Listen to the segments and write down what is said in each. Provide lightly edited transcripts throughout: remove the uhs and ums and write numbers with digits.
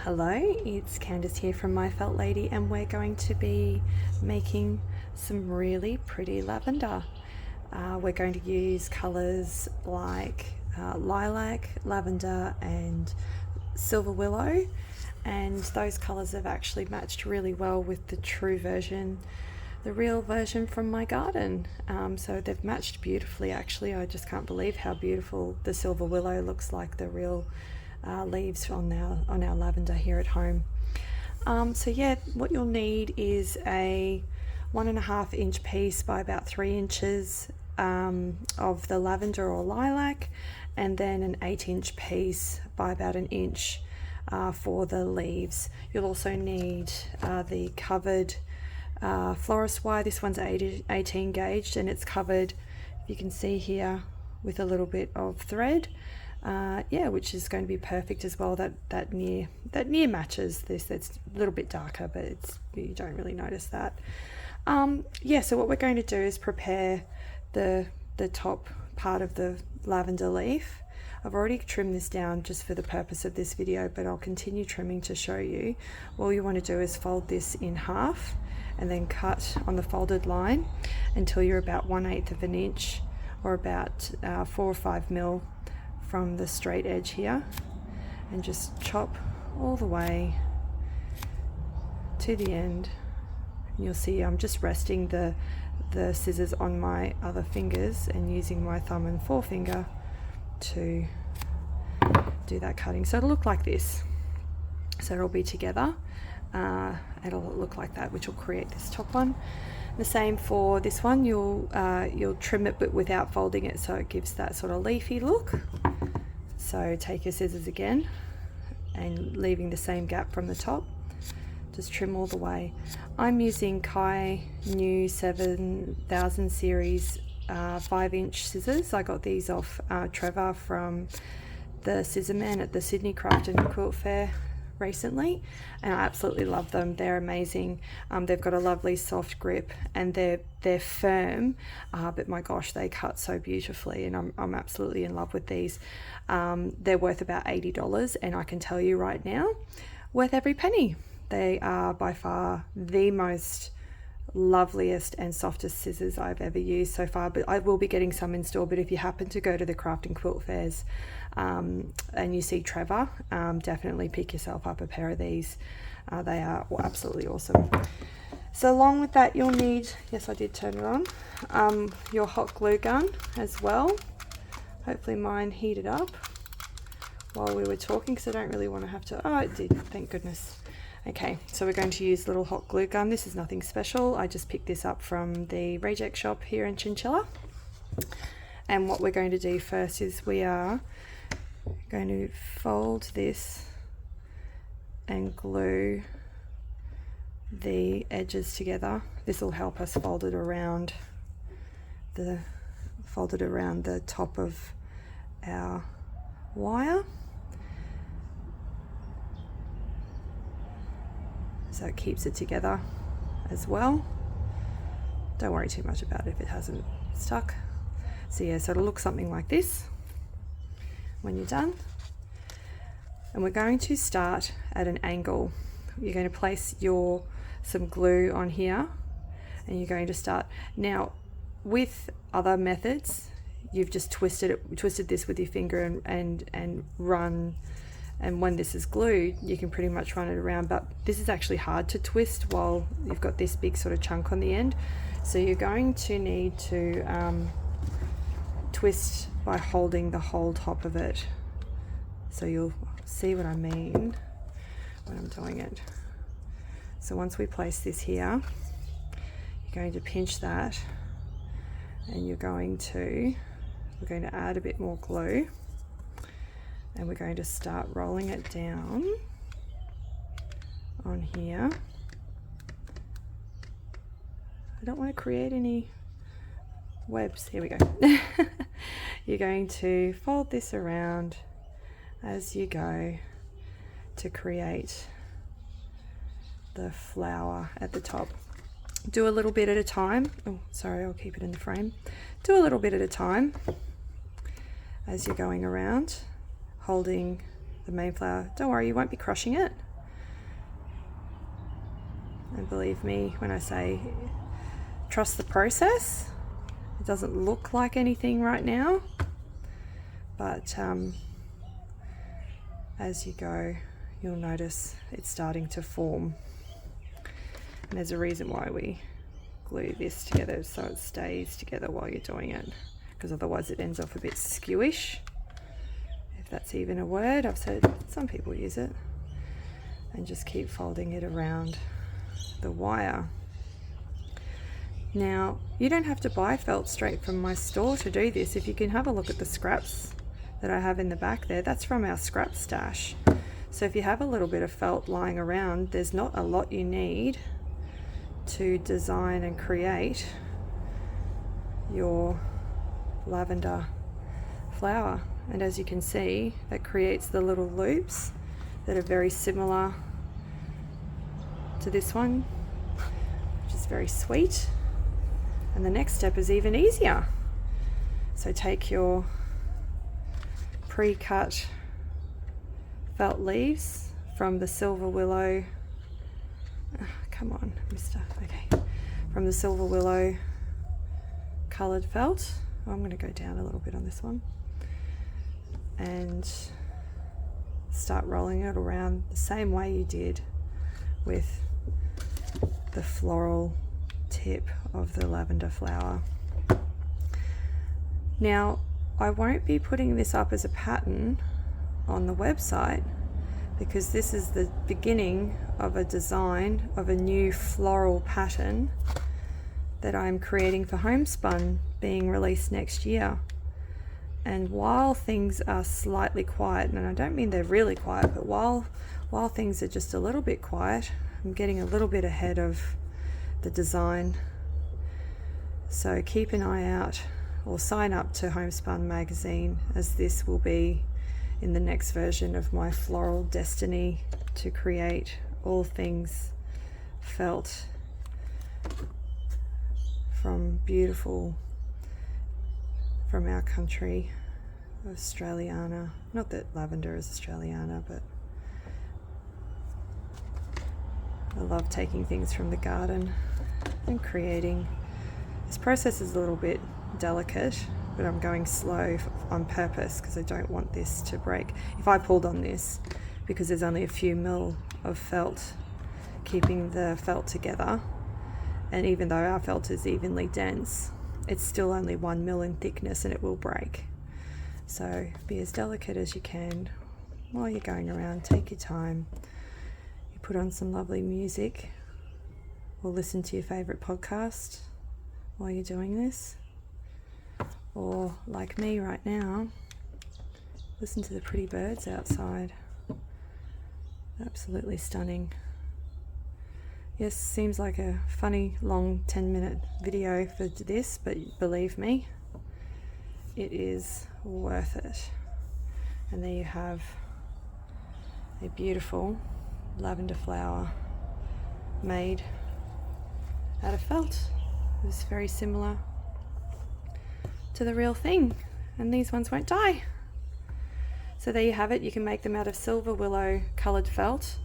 Hello, it's Candice here from My Felt Lady, and we're going to be making some really pretty lavender. We're going to use colours like lilac, lavender and silver willow, and those colours have actually matched really well with the true version, the real version from my garden. So they've matched beautifully actually. I just can't believe how beautiful the silver willow looks like the real leaves on our lavender here at home. So yeah, what you'll need is a 1.5 inch piece by about 3 inches of the lavender or lilac, and then an 8-inch piece by about 1 inch for the leaves. You'll also need the covered florist wire. This one's 18 gauged, and it's covered, if you can see here, with a little bit of thread. Yeah, which is going to be perfect as well. That near matches this. It's a little bit darker, but you don't really notice that. Yeah, so what we're going to do is prepare the top part of the lavender leaf. I've already trimmed this down just for the purpose of this video, but I'll continue trimming to show you. All you want to do is fold this in half and then cut on the folded line until you're about 1/8 of an inch, or about 4 or 5 mil from the straight edge here, and just chop all the way to the end. And you'll see I'm just resting the scissors on my other fingers and using my thumb and forefinger to do that cutting. So it'll look like this. So it'll be together. It'll look like that, which will create this top one. The same for this one. You'll trim it but without folding it, so it gives that sort of leafy look. So take your scissors again and leaving the same gap from the top, just trim all the way. I'm using Kai New 7000 series 5-inch scissors. I got these off Trevor from the Scissor Man at the Sydney Craft and Quilt Fair recently, and I absolutely love them. They're amazing. They've got a lovely soft grip, and they're firm, but my gosh, they cut so beautifully, and I'm absolutely in love with these. They're worth about $80, and I can tell you right now, worth every penny. They are by far the most loveliest and softest scissors I've ever used so far, but I will be getting some in store. But if you happen to go to the craft and quilt fairs and you see Trevor, definitely pick yourself up a pair of these. They are absolutely awesome. So along with that, you'll need, yes, I did turn it on, your hot glue gun as well. Hopefully mine heated up while we were talking, because I don't really want to have to, oh, it did, thank goodness. Okay, so we're going to use a little hot glue gun. This is nothing special. I just picked this up from the reject shop here in Chinchilla. And what we're going to do first is we are going to fold this and glue the edges together. This will help us fold it around the top of our wire. So it keeps it together as well. Don't worry too much about it if it hasn't stuck. So yeah, so it'll look something like this when you're done. And we're going to start at an angle. You're going to place some glue on here, and you're going to start. Now, with other methods, you've just twisted this with your finger and run. And when this is glued, you can pretty much run it around, but this is actually hard to twist while you've got this big sort of chunk on the end. So you're going to need to twist by holding the whole top of it. So you'll see what I mean when I'm doing it. So once we place this here, you're going to pinch that, and we're going to add a bit more glue. And we're going to start rolling it down on here. I don't want to create any webs. Here we go. You're going to fold this around as you go to create the flower at the top. Do a little bit at a time. Oh, sorry, I'll keep it in the frame. Do a little bit at a time as you're going around, holding the main flower. Don't worry, you won't be crushing it. And believe me when I say trust the process. It doesn't look like anything right now, but as you go, you'll notice it's starting to form. And there's a reason why we glue this together, so it stays together while you're doing it, because otherwise it ends off a bit skewish, if that's even a word. I've said some people use it. And just keep folding it around the wire. Now, you don't have to buy felt straight from my store to do this. If you can have a look at the scraps that I have in the back there, that's from our scrap stash. So if you have a little bit of felt lying around, there's not a lot you need to design and create your lavender flower. And as you can see, that creates the little loops that are very similar to this one, which is very sweet. And the next step is even easier. So take your pre-cut felt leaves from the silver willow, come on mister, okay, from the silver willow coloured felt. I'm going to go down a little bit on this one and start rolling it around the same way you did with the floral tip of the lavender flower. Now, I won't be putting this up as a pattern on the website because this is the beginning of a design of a new floral pattern that I'm creating for Homespun, being released next year. And while things are slightly quiet, and I don't mean they're really quiet, but while things are just a little bit quiet, I'm getting a little bit ahead of the design. So keep an eye out or sign up to Homespun magazine, as this will be in the next version of my floral destiny to create all things felt from beautiful, from our country, Australiana. Not that lavender is Australiana, but I love taking things from the garden and creating. This process is a little bit delicate, but I'm going slow on purpose because I don't want this to break. If I pulled on this, because there's only a few mil of felt keeping the felt together, and even though our felt is evenly dense, it's still only 1 mil in thickness and it will break. So be as delicate as you can while you're going around. Take your time. You put on some lovely music or listen to your favorite podcast while you're doing this. Or like me right now, listen to the pretty birds outside. Absolutely stunning. Yes, seems like a funny long 10-minute video for this, but believe me, it is worth it. And there you have a beautiful lavender flower made out of felt. It was very similar to the real thing, and these ones won't die. So there you have it. You can make them out of silver willow coloured felt,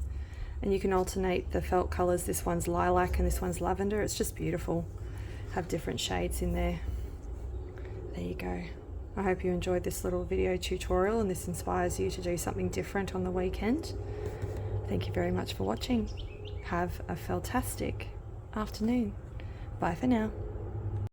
and you can alternate the felt colours. This one's lilac and this one's lavender. It's just beautiful. Have different shades in there. There you go. I hope you enjoyed this little video tutorial and this inspires you to do something different on the weekend. Thank you very much for watching. Have a feltastic afternoon. Bye for now.